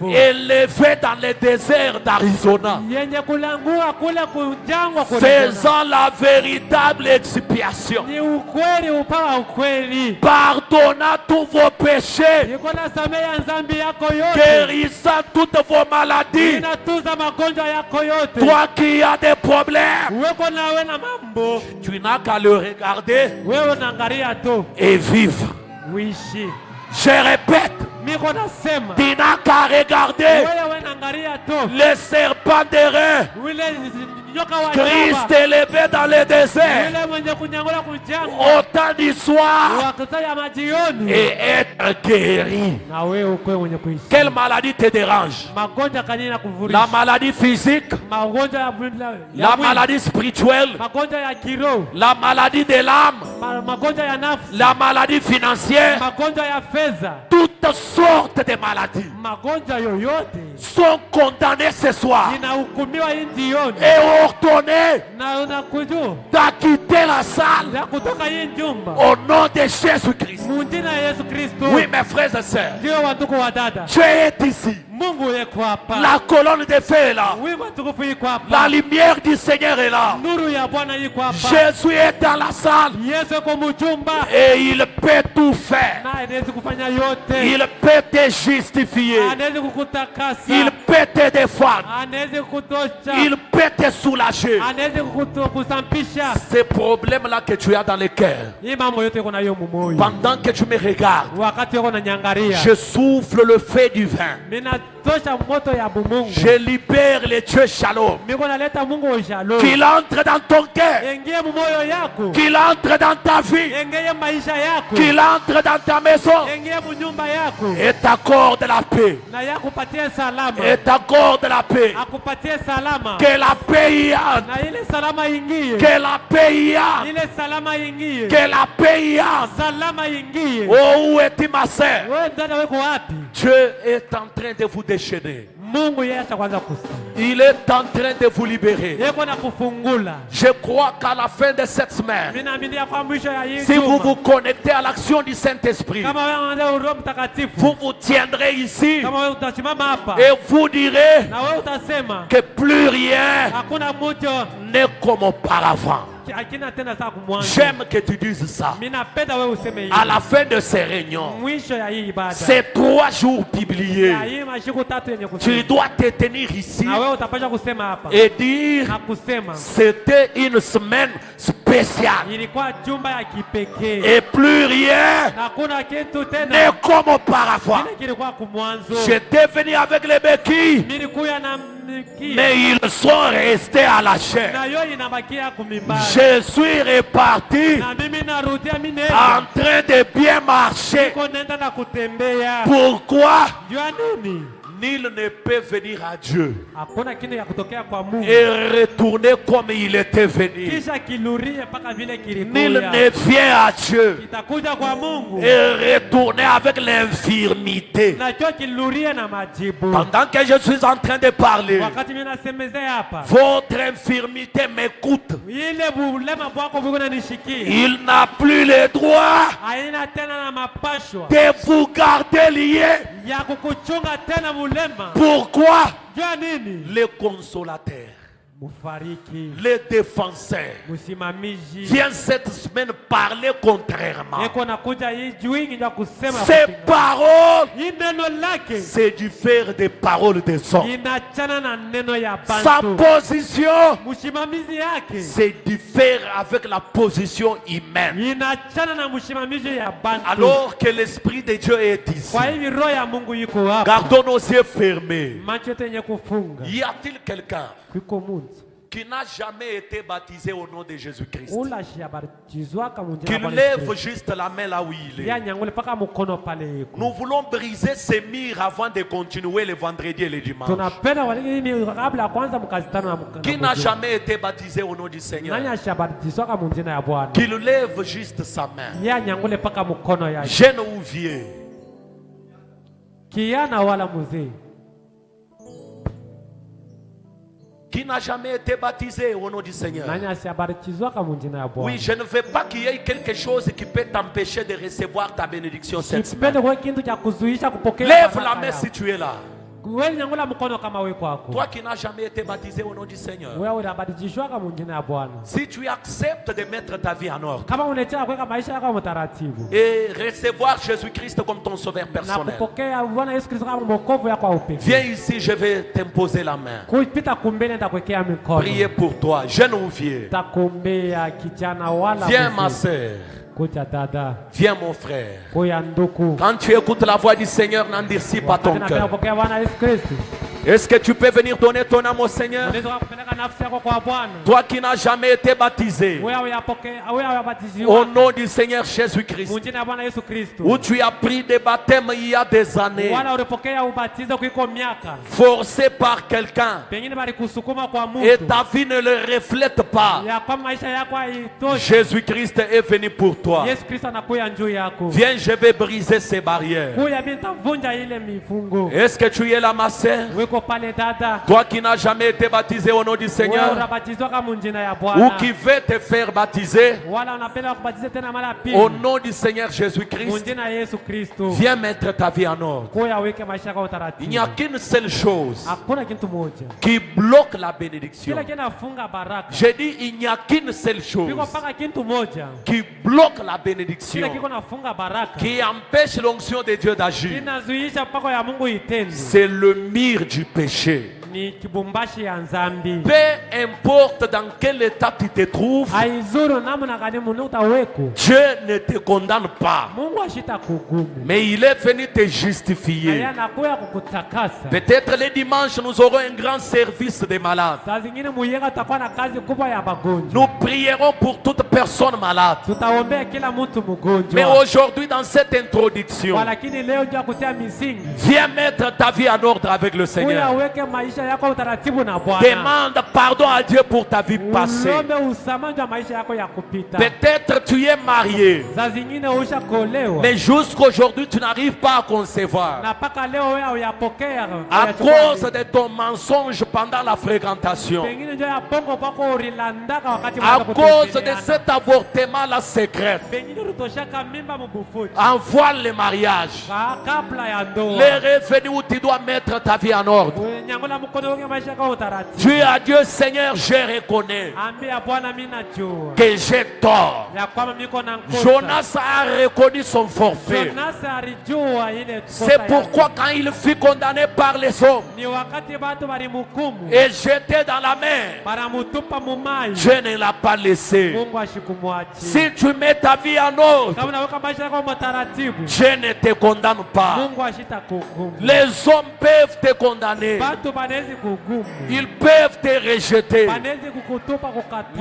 A: élevée dans le désert d'Arizona, faisant la véritable expiation, pardonnant tous vos péchés, guérissant toutes vos maladies. Toi qui as des problèmes, tu n'as qu'à le regarder et vivre. Je répète, tu n'as qu'à regarder le serpent d'airain, Christ élevé dans le désert au temps du soir et être guéri. Quelle maladie te dérange? La maladie physique, la maladie spirituelle, la maladie de l'âme, la maladie financière. Toutes sortes de maladies sont condamnées ce soir et ordonnées d'acquitter la salle au nom de Jésus-Christ. Oui, mes frères et sœurs, Dieu est ici. La colonne de feu est là. La lumière du Seigneur est là. Jésus est dans la salle et il peut tout faire. Il peut te justifier. Il peut te défendre. Il peut te soulager. Ces problèmes-là que tu as dans le cœur, pendant que tu me regardes, je souffle le feu du vin. Je libère le Dieu Shalom. Qu'il entre dans ton cœur. Qu'il entre dans ta vie. Qu'il entre dans ta maison. Et t'accorde la paix. Et t'accorde la paix. Que la paix y entre. Que la paix y entre. Que la paix y entre. Oh, où est ma sœur? Dieu est en train de vous déchaîner. Il est en train de vous libérer. Je crois qu'à la fin de cette semaine, si vous vous connectez à l'action du Saint-Esprit, vous vous tiendrez ici et vous direz que plus rien n'est comme auparavant. J'aime que tu dises ça. À la fin de ces réunions, ces 3 jours publiés, tu dois te tenir ici et dire c'était une semaine spéciale. Et plus rien n'est comme auparavant. J'étais venu avec les béquilles, mais ils sont restés à la chair. Je suis reparti en train de bien marcher. Pourquoi? Nul ne peut venir à Dieu et retourner comme il était venu. Nul ne vient à Dieu et retourner avec l'infirmité. Pendant que je suis en train de parler, votre infirmité m'écoute. Il n'a plus le droit de vous garder lié. Pourquoi? Le consolateur, le défenseur vient cette semaine parler contrairement. Ces paroles, c'est du faire des paroles des hommes. Sa position, c'est du faire avec la position humaine. Alors que l'Esprit de Dieu est ici, gardons nos yeux fermés. Y a-t-il quelqu'un qui n'a jamais été baptisé au nom de Jésus-Christ? Qu'il lève juste la main là où il est. Nous voulons briser ces murs avant de continuer le vendredi et le dimanche. Qui n'a jamais été baptisé au nom du Seigneur? Qu'il lève juste sa main. Jeune ou vieux? Qui n'a jamais été baptisé au nom du Seigneur? Oui, je ne veux pas qu'il y ait quelque chose qui peut t'empêcher de recevoir ta bénédiction cette semaine. Lève la main si tu es là. Toi qui n'as jamais été baptisé au nom du Seigneur, si tu acceptes de mettre ta vie en ordre et recevoir Jésus-Christ comme ton sauveur personnel, viens ici, je vais t'imposer la main. Priez pour toi, jeune ou vieux. Viens ma soeur. Viens mon frère. Quand tu écoutes la voix du Seigneur, n'endurcis pas ton cœur. Est-ce que tu peux venir donner ton âme au Seigneur? Toi qui n'as jamais été baptisé au nom du Seigneur Jésus-Christ, où tu as pris des baptêmes il y a des années, forcé par quelqu'un, et ta vie ne le reflète pas. Jésus-Christ est venu pour toi. Viens, je vais briser ces barrières. Est-ce que tu es là, ma sœur? Toi qui n'as jamais été baptisé au nom du Seigneur, ou qui veut te faire baptiser au nom du Seigneur Jésus-Christ, viens mettre ta vie en ordre. Il n'y a qu'une seule chose qui bloque la bénédiction. J'ai dit, il n'y a qu'une seule chose qui bloque la bénédiction, qui empêche l'onction de Dieu d'agir. C'est le mur du péché. Peu importe dans quel état tu te trouves, Dieu ne te condamne pas, mais il est venu te justifier. Peut-être le dimanche nous aurons un grand service des malades. Nous prierons pour toute personne malade. Mais aujourd'hui, dans cette introduction, viens mettre ta vie en ordre avec le Seigneur. Demande pardon à Dieu pour ta vie passée. Peut-être tu es marié, mais jusqu'aujourd'hui tu n'arrives pas à concevoir à cause de ton mensonge pendant la fréquentation, à cause de cet avortement là secret. Envoie le mariage, les revenus où tu dois mettre ta vie en ordre. Dis à Dieu, Seigneur, je reconnais que j'ai tort. Jonas a reconnu son forfait. C'est pourquoi quand il fut condamné par les hommes et jeté dans la mer, je ne l'ai pas laissé. Si tu mets ta vie en ordre, je ne te condamne pas. Les hommes peuvent te condamner, ils peuvent te rejeter,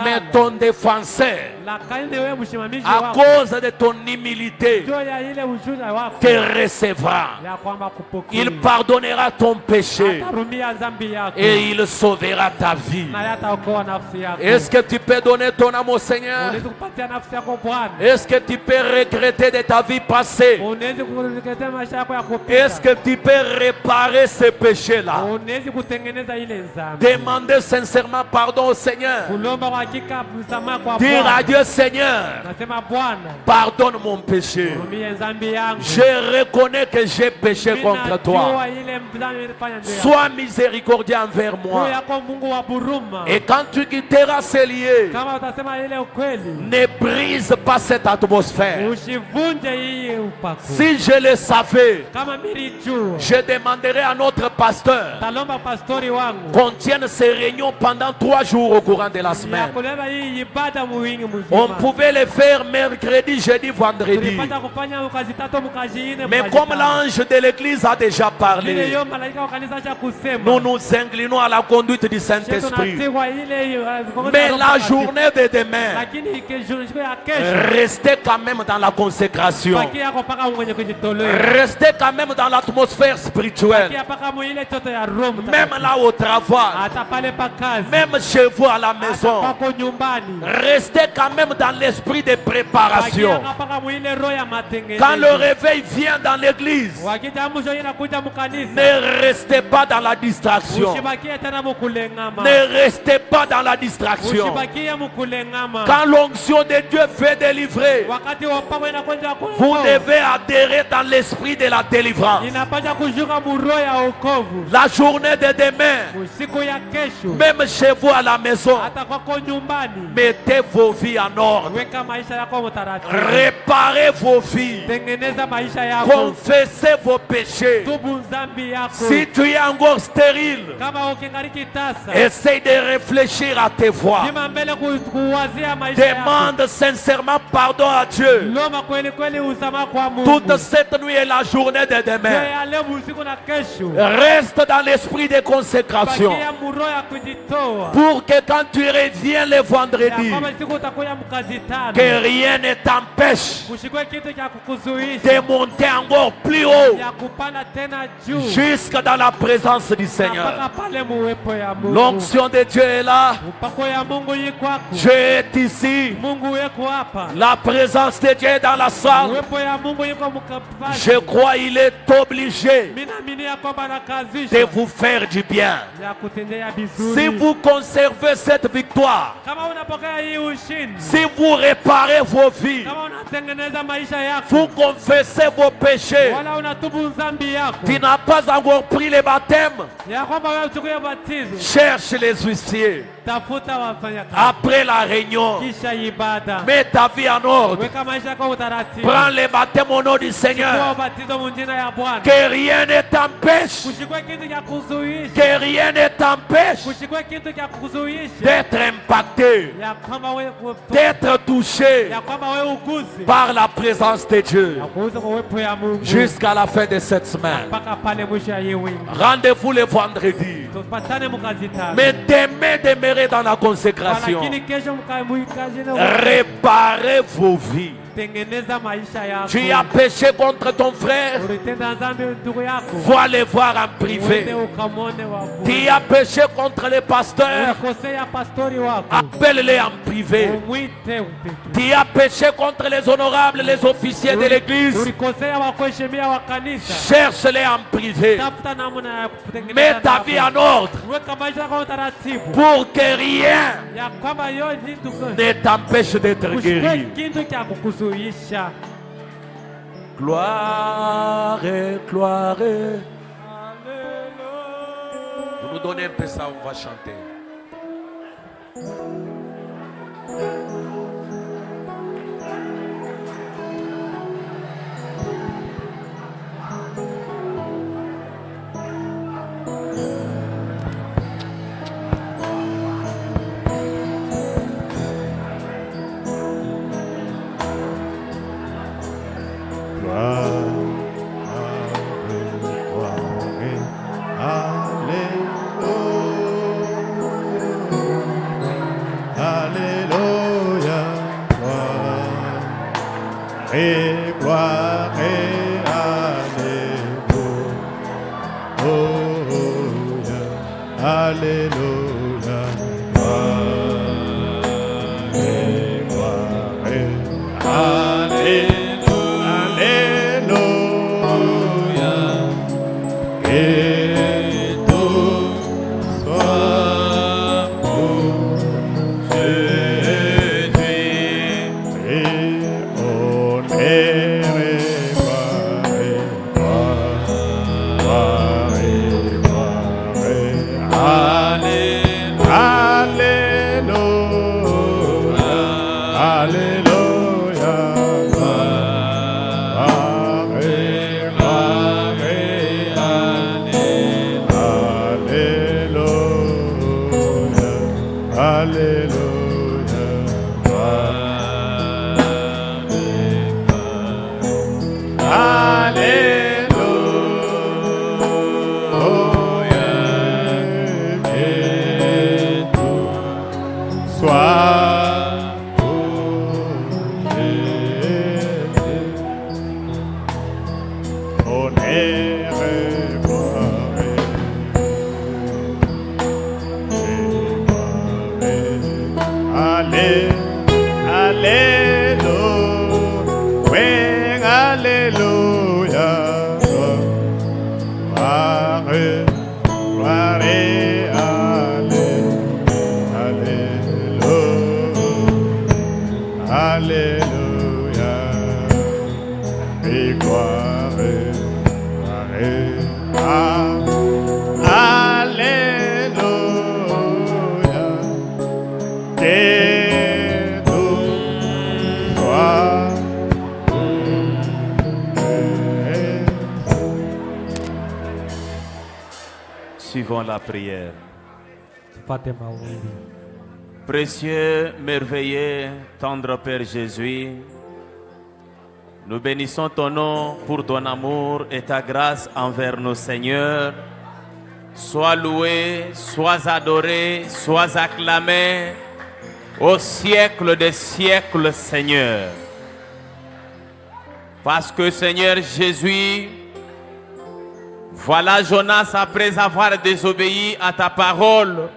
A: mais ton défenseur, à cause de ton humilité, te recevra. Il pardonnera ton péché et il sauvera ta vie. Est-ce que tu peux donner ton âme au Seigneur? Est-ce que tu peux regretter de ta vie passée? Est-ce que tu peux réparer ces péchés-là? Demandez sincèrement pardon au Seigneur. Dire à Dieu, Seigneur, pardonne mon péché. Je reconnais que j'ai péché contre toi. Sois miséricordieux envers moi. Et quand tu quitteras ces lieux, ne brise pas cette atmosphère. Si je le savais, je demanderai à notre pasteur qu'on tienne ces réunions pendant 3 jours au courant de la semaine. On pouvait les faire mercredi, jeudi, vendredi. Mais comme l'ange de l'église a déjà parlé, nous nous inclinons à la conduite du Saint-Esprit. Mais la journée de demain, restez quand même dans la consécration. Restez quand même dans l'atmosphère spirituelle. Même là au travail, même chez vous à la maison, restez quand même dans l'esprit de préparation. Quand le réveil vient dans l'église, ne restez pas dans la distraction. Ne restez pas dans la distraction. Quand l'onction de Dieu fait délivrer, vous devez adhérer dans l'esprit de la délivrance. La journée de demain, même chez vous à la maison, mettez vos vies en ordre. Réparez vos vies. Confessez vos péchés. Si tu es encore stérile, essaye de réfléchir à tes voies. Demande sincèrement pardon à Dieu. Toute cette nuit et la journée de demain, reste dans l'esprit de consécration pour que quand tu reviens le vendredi, que rien ne t'empêche de monter encore plus haut jusque dans la présence du Seigneur. L'onction de Dieu est là. Dieu est ici. La présence de Dieu est dans la salle. Je crois qu'il est obligé de vous faire du bien. Si vous conservez cette victoire, si vous réparez vos vies, vous confessez vos péchés, tu n'as pas encore pris le baptême, cherche les huissiers. Après la réunion, mets ta vie en ordre. Prends le baptême au nom du Seigneur. Que rien ne t'empêche, que rien ne t'empêche d'être impacté, d'être touché par la présence de Dieu jusqu'à la fin de cette semaine. Rendez-vous le vendredi. Mais demain, demeurez dans la consécration. Réparez vos vies. Tu as péché contre ton frère, va le voir en privé. Tu as péché contre les pasteurs, appelle-les en privé. Tu as péché contre les honorables, les officiers de l'église, cherche-les en privé. Mets ta vie en ordre pour que rien ne t'empêche d'être guéri. Gloire, gloire, Vous nous donnez un peu ça, on va chanter.
C: Suivons la prière. Précieux, merveilleux, tendre Père Jésus, nous bénissons ton nom pour ton amour et ta grâce envers nos seigneurs. Sois loué, sois adoré, sois acclamé au siècle des siècles, Seigneur. Parce que, Seigneur Jésus, voilà Jonas, après avoir désobéi à ta parole,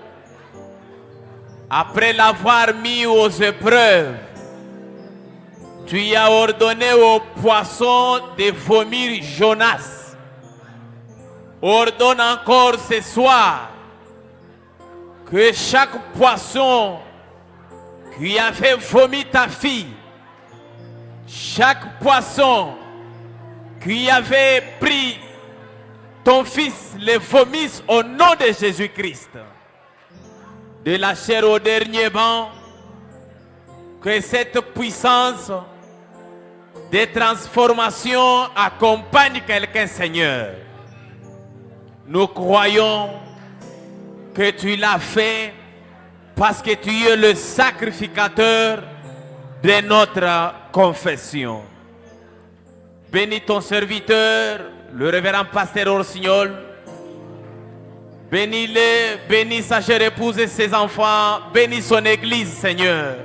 C: après l'avoir mis aux épreuves, tu y as ordonné aux poissons de vomir Jonas. Ordonne encore ce soir que chaque poisson qui avait vomi ta fille, chaque poisson qui avait pris ton fils, les vomisse au nom de Jésus-Christ. De la chair au dernier banc, que cette puissance de transformation accompagne quelqu'un, Seigneur. Nous croyons que tu l'as fait parce que tu es le sacrificateur de notre confession. Bénis ton serviteur, le révérend pasteur Orsignol. Bénis-le, bénis sa chère épouse et ses enfants, bénis son église, Seigneur.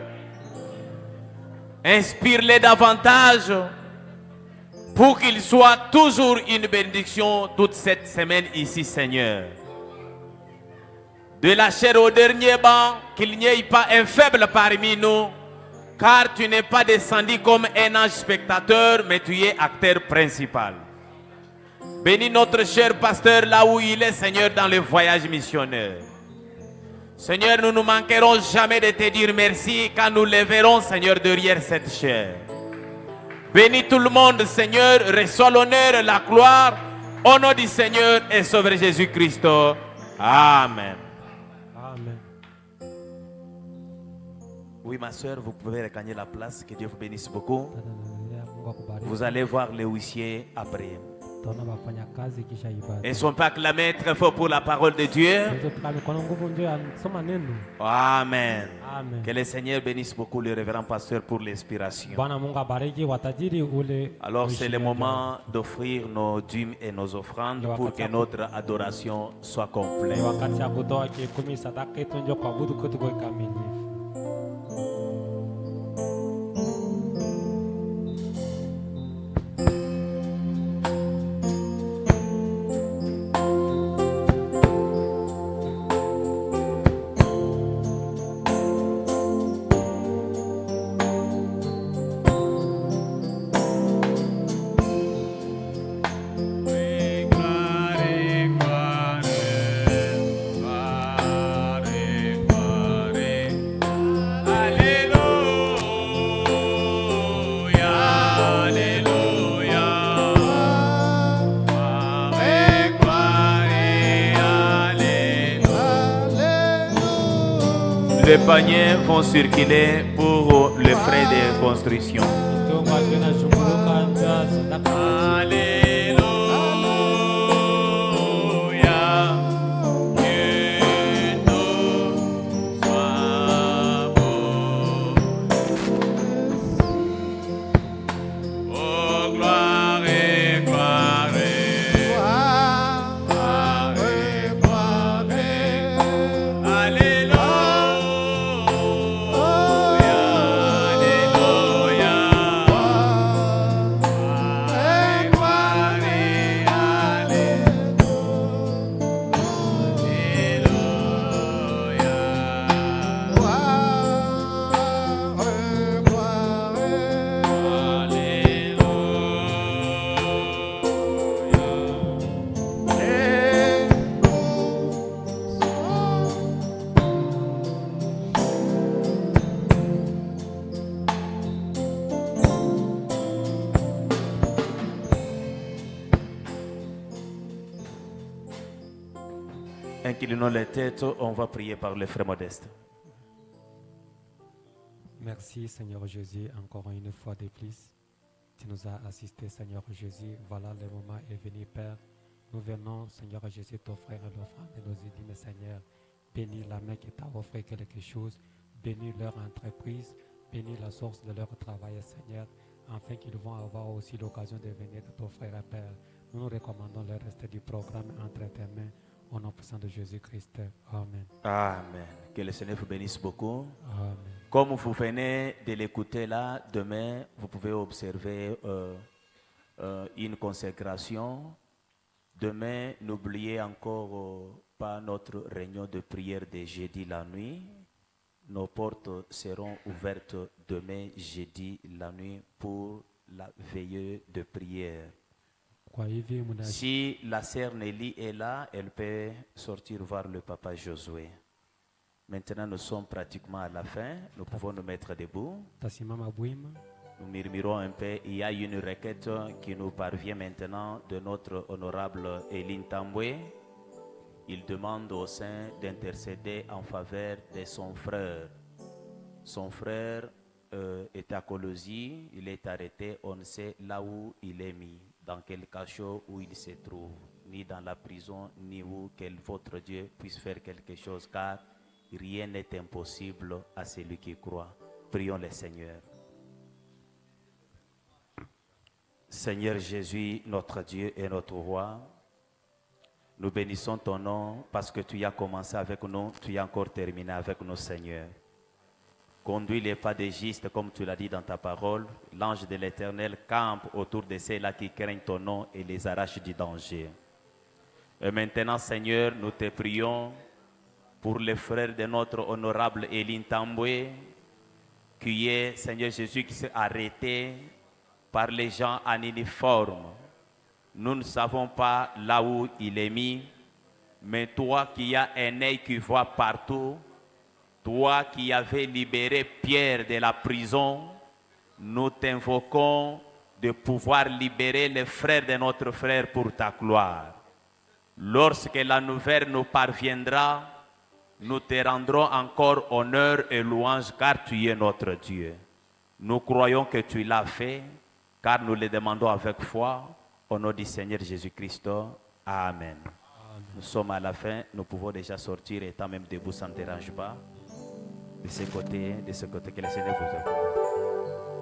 C: Inspire-les davantage pour qu'ils soient toujours une bénédiction toute cette semaine ici, Seigneur. De la chair au dernier banc, qu'il n'y ait pas un faible parmi nous, car tu n'es pas descendu comme un ange spectateur, mais tu es acteur principal. Bénis notre cher pasteur là où il est, Seigneur, dans le voyage missionnaire. Seigneur, nous ne manquerons jamais de te dire merci quand nous les verrons, Seigneur, derrière cette chair. Bénis tout le monde, Seigneur, reçois l'honneur, la gloire, au nom du Seigneur et Sauveur Jésus-Christ. Amen.
B: Amen.
C: Oui, ma soeur, vous pouvez regagner la place. Que Dieu vous bénisse beaucoup. Vous allez voir les huissiers après. Est-ce qu'on peut acclamer très fort pour la parole de Dieu? Amen.
B: Amen.
C: Que le Seigneur bénisse beaucoup le révérend pasteur pour l'inspiration. Alors c'est le moment d'offrir nos dîmes et nos offrandes pour que notre adoration soit complète. Les paniers vont circuler pour les frais de construction. Inclinons les têtes, on va prier par le frère Modeste.
B: Merci Seigneur Jésus, encore une fois de plus. Tu nous as assistés Seigneur Jésus. Voilà, le moment est venu Père. Nous venons Seigneur Jésus t'offrir l'offrande de nos dîmes Seigneur. Bénis la main qui t'a offert quelque chose. Bénis leur entreprise. Bénis la source de leur travail Seigneur. Afin qu'ils vont avoir aussi l'occasion de venir t'offrir Père. Nous nous recommandons le reste du programme entre tes mains. Au nom puissant de Jésus-Christ. Amen.
C: Amen. Que le Seigneur vous bénisse beaucoup.
B: Amen.
C: Comme vous venez de l'écouter là, demain, vous pouvez observer une consécration. Demain, n'oubliez encore pas notre réunion de prière de jeudi la nuit. Nos portes seront ouvertes demain, jeudi la nuit, pour la veillée de prière. Si la sœur Nelly est là, elle peut sortir voir le papa Josué. Maintenant, nous sommes pratiquement à la fin. Nous pouvons nous mettre debout. Nous murmurons un peu. Il y a une requête qui nous parvient maintenant de notre honorable Eline Tamboué. Il demande au Saint d'intercéder en faveur de son frère. Son frère est à Colosie. Il est arrêté. On ne sait là où il est mis. Dans quel cachot où il se trouve, ni dans la prison, ni où que votre Dieu puisse faire quelque chose, car rien n'est impossible à celui qui croit. Prions le Seigneur. Seigneur Jésus, notre Dieu et notre Roi, nous bénissons ton nom parce que tu as commencé avec nous, tu as encore terminé avec nous, Seigneur. Conduis les pas des justes comme tu l'as dit dans ta parole. L'ange de l'Éternel campe autour de ceux-là qui craignent ton nom et les arrache du danger. Et maintenant, Seigneur, nous te prions pour les frères de notre honorable Eline Tamboué, qui est, Seigneur Jésus, qui s'est arrêté par les gens en uniforme. Nous ne savons pas là où il est mis, mais toi qui as un œil qui voit partout, toi qui avais libéré Pierre de la prison, nous t'invoquons de pouvoir libérer les frères de notre frère pour ta gloire. Lorsque la nouvelle nous parviendra, nous te rendrons encore honneur et louange car tu es notre Dieu. Nous croyons que tu l'as fait car nous le demandons avec foi au nom du Seigneur Jésus-Christ. Amen. Nous sommes à la fin, nous pouvons déjà sortir étant même debout, ça ne dérange pas. De ce côté, que le Seigneur vous accorde.